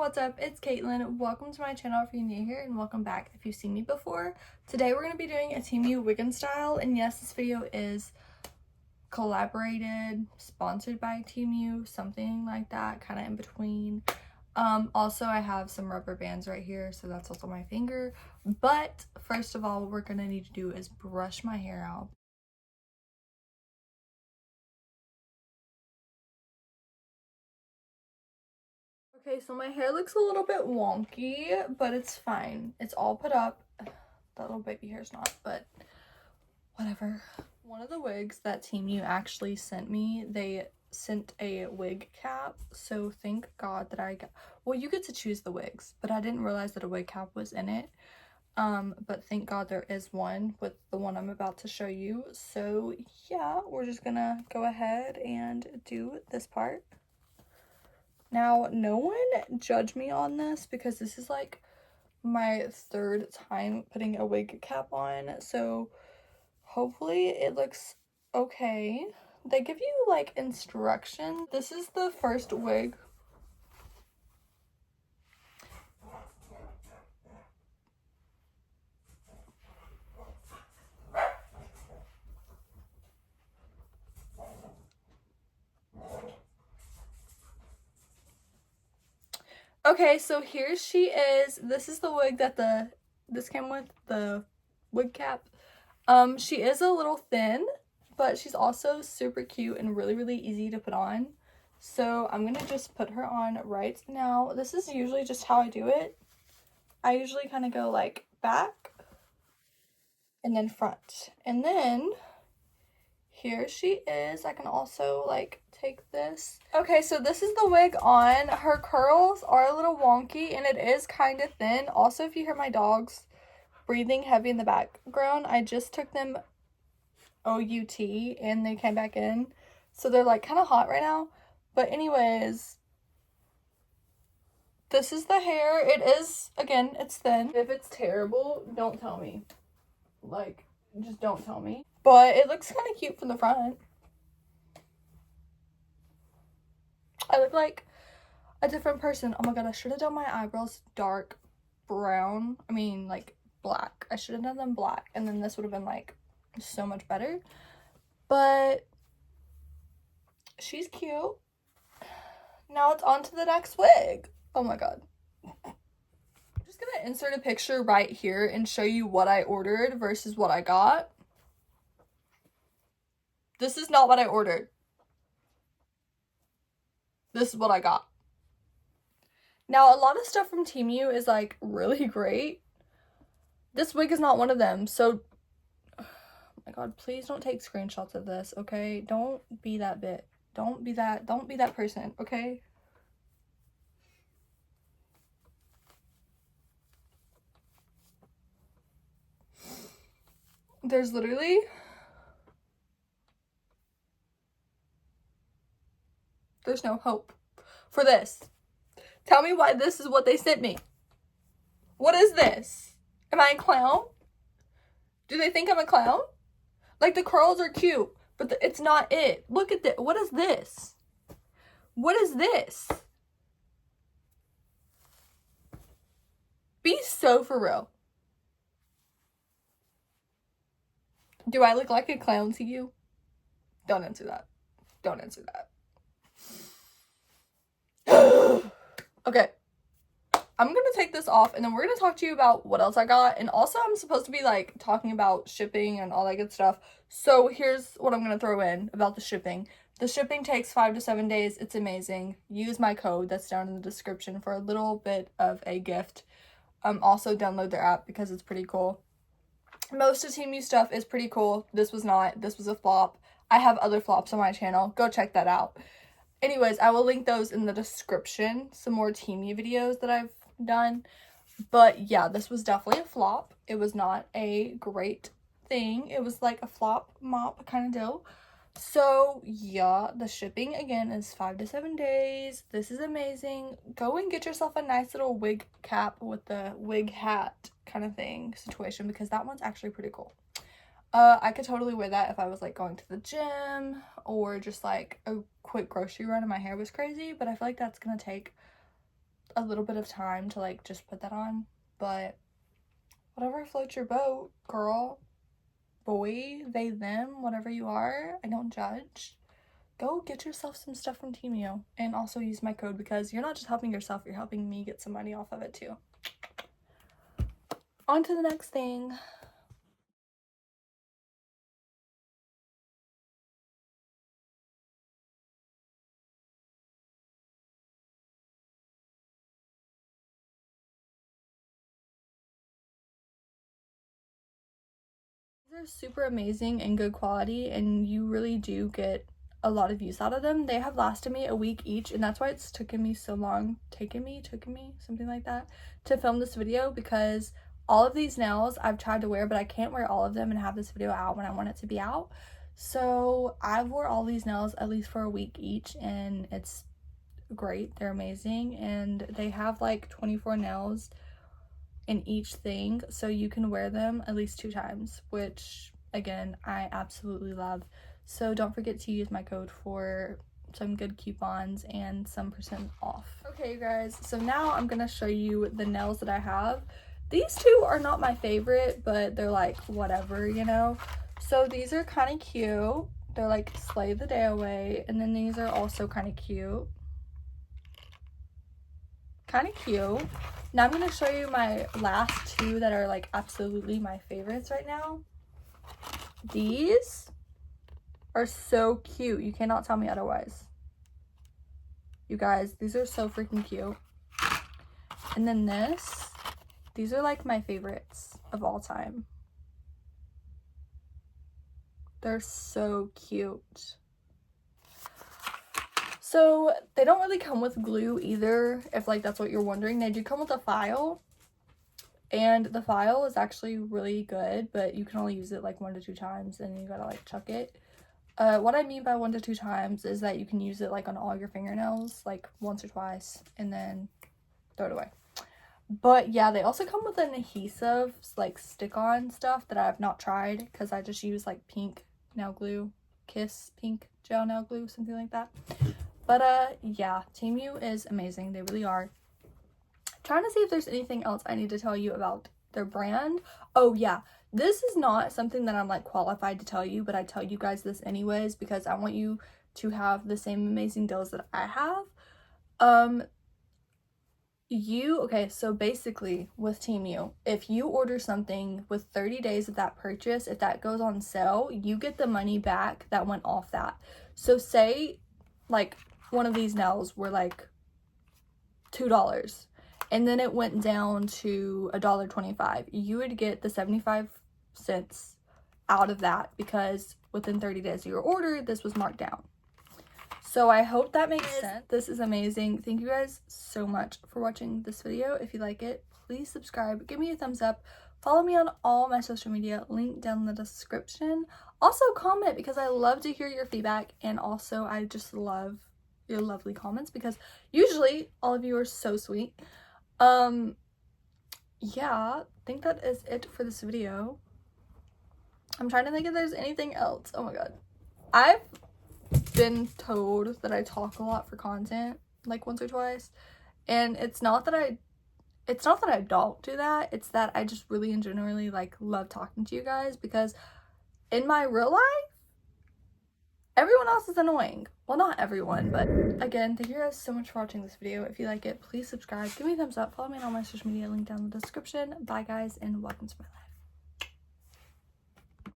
what's up? It's Caitlin. Welcome to my channel if you're new here, and welcome back if you've seen me before. Today we're going to be doing a Temu wig and style, and yes, this video is collaborated, sponsored by Temu, something like that, kind of in between. Also I have some rubber bands right here, so that's also my finger. But first of all, what we're going to need to do is brush my hair out. Okay, so my hair looks a little bit wonky, but it's fine. It's all put up. That little baby hair's not, but whatever. One of the wigs that Temu actually sent me, they sent a wig cap, so thank God that I got, well, you get to choose the wigs, but I didn't realize that a wig cap was in it. But thank God there is one with the one I'm about to show you. So yeah, we're just gonna go ahead and do this part. Now, no one judge me on this because this is like my third time putting a wig cap on, so hopefully it looks okay. They give you like instruction. This is the first wig. Okay, so here she is. This is the wig that this came with, the wig cap. She is a little thin, but she's also super cute and really easy to put on. So I'm gonna just put her on right now. This is usually just how I do it. I usually kind of go like back and then front, and then here she is. I can also like take this. Okay, so this is the wig on. Her curls are a little wonky and it is kind of thin. Also, if you hear my dogs breathing heavy in the background, I just took them OUT and they came back in, so they're like kind of hot right now. But anyways, this is the hair. It is, again, it's thin. If it's terrible, don't tell me. Like, just don't tell me. But it looks kind of cute from the front. I look like a different person. Oh my god, I should have done my eyebrows dark brown. I mean, like black. I should have done them black, and then this would have been like so much better. But she's cute. Now it's on to the next wig. Oh my god. I'm just gonna insert a picture right here and show you what I ordered versus what I got. This is not what I ordered. This is what I got. Now, a lot of stuff from Temu is like really great. This wig is not one of them, so oh my god, please don't take screenshots of this, okay? Don't be that bit. Don't be that person, okay? There's literally there's no hope for this. Tell me why this is what they sent me. What is this? Am I a clown? Do they think I'm a clown? Like, the curls are cute, but it's not it. Look at this. What is this? What is this? Be so for real. Do I look like a clown to you? Don't answer that. Don't answer that. Okay. I'm gonna take this off, and then we're gonna talk to you about what else I got. And also, I'm supposed to be like talking about shipping and all that good stuff. So here's what I'm gonna throw in about the shipping. The shipping takes 5 to 7 days. It's amazing. Use my code that's down in the description for a little bit of a gift. Also download their app because it's pretty cool. Most of Temu stuff is pretty cool. This was not. This was a flop. I have other flops on my channel. Go check that out. Anyways, I will link those in the description. Some more Temu videos that I've done. But yeah, this was definitely a flop. It was not a great thing. It was like a flop mop kind of deal. So yeah, the shipping again is 5 to 7 days. This is amazing. Go and get yourself a nice little wig cap with the wig hat kind of thing situation, because that one's actually pretty cool. I could totally wear that if I was like going to the gym or just like a quick grocery run and my hair was crazy, but I feel like that's gonna take a little bit of time to like just put that on, but whatever floats your boat, girl, boy, they, them, whatever you are, I don't judge. Go get yourself some stuff from Temu and also use my code because you're not just helping yourself, you're helping me get some money off of it too. On to the next thing. They're super amazing and good quality, and you really do get a lot of use out of them. They have lasted me a week each, and that's why it's taken me so long, taken me, something like that, to film this video, because all of these nails I've tried to wear, but I can't wear all of them and have this video out when I want it to be out. So I've wore all these nails at least for a week each, and it's great. They're amazing, and they have like 24 nails in each thing, so you can wear them at least 2 times, which again I absolutely love. So don't forget to use my code for some good coupons and some % off. Okay, you guys, so now I'm gonna show you the nails that I have. These 2 are not my favorite, but they're like whatever, you know. So these are kind of cute. They're like slay the day away, and then these are also kind of cute. Now I'm going to show you my last 2 that are like absolutely my favorites right now. These are so cute. You cannot tell me otherwise. You guys, these are so freaking cute. And then these are like my favorites of all time. They're so cute. So they don't really come with glue either, if like that's what you're wondering. They do come with a file, and the file is actually really good, but you can only use it like 1 to 2 times, and you gotta like chuck it. What I mean by 1 to 2 times is that you can use it like on all your fingernails, like once or twice, and then throw it away. But yeah, they also come with an adhesive like stick-on stuff that I have not tried, because I just use like pink nail glue, Kiss pink gel nail glue, something like that. But yeah, Temu is amazing. They really are. I'm trying to see if there's anything else I need to tell you about their brand. Oh yeah, this is not something that I'm like qualified to tell you, but I tell you guys this anyways because I want you to have the same amazing deals that I have. Okay, so basically with Temu, if you order something with 30 days of that purchase, if that goes on sale, you get the money back that went off that. So say like one of these nails were like $2 and then it went down to $1.25, you would get the 75 cents out of that because within 30 days of your order this was marked down. So I hope that makes sense. This is amazing. Thank you guys so much for watching this video. If you like it, please subscribe, give me a thumbs up, follow me on all my social media, link down in the description. Also comment, because I love to hear your feedback, and also I just love your lovely comments because usually all of you are so sweet. Yeah, I think that is it for this video. I'm trying to think if there's anything else. Oh my god, I've been told that I talk a lot for content, like once or twice, and it's not that I don't do that, it's that I just really and generally like love talking to you guys, because in my real life everyone else is annoying. Well, not everyone, but again, thank you guys so much for watching this video. If you like it, please subscribe, give me a thumbs up, follow me on all my social media, link down in the description. Bye guys, and welcome to my life.